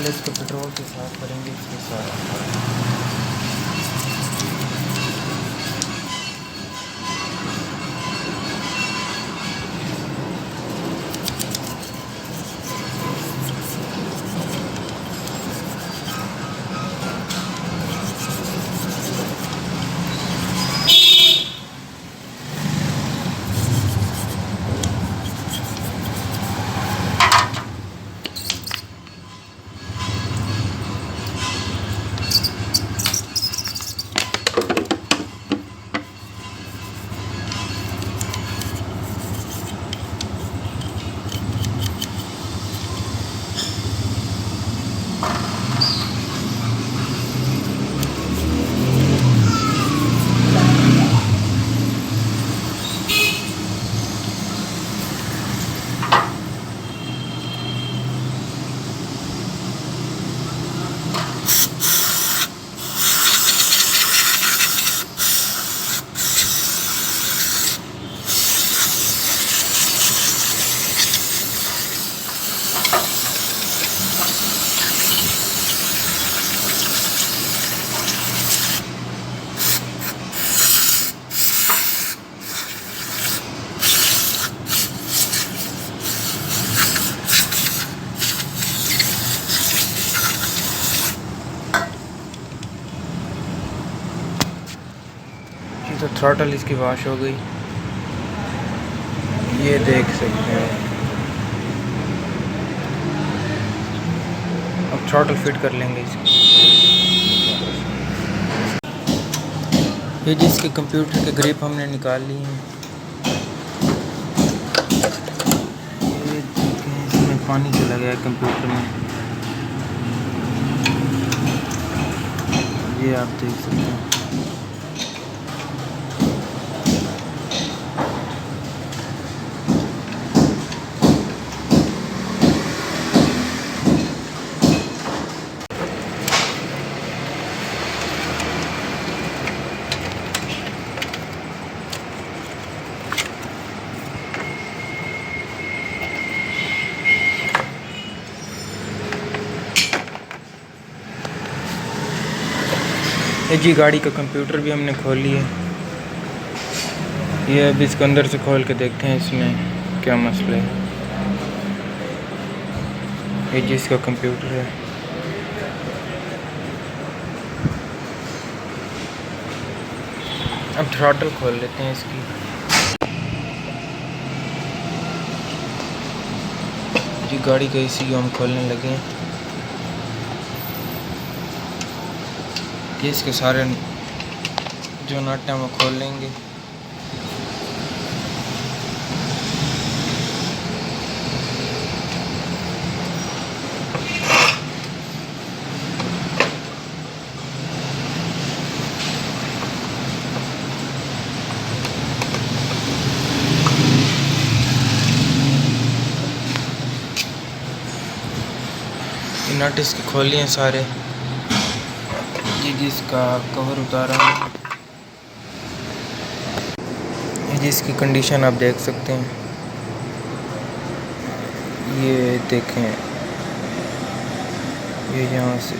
पहले इसको पेट्रोल से साफ करेंगे इसके साथ। तो थ्रॉटल इसकी वॉश हो गई, ये देख सकते हैं। अब थ्रॉटल फिट कर लेंगे इसकी। ये जिसके कंप्यूटर के ग्रिप हमने निकाल ली हैं। ये देखें, इसमें पानी चला गया कंप्यूटर में, ये आप देख सकते हैं। ये जी गाड़ी का कंप्यूटर भी हमने खोल लिया। ये अब इसको अंदर से खोल के देखते हैं इसमें क्या मसला है। ये जी इसका कंप्यूटर है। अब थ्रॉटल खोल लेते हैं इसकी। जी गाड़ी का एसी हम खोलने लगे हैं। ये इसके सारे जो नट हैं वो खोल लेंगे। ये नट इसके खोल लिए सारे। जिसका कवर उतारा है, जिसकी कंडीशन आप देख सकते हैं। ये देखें, ये यहाँ से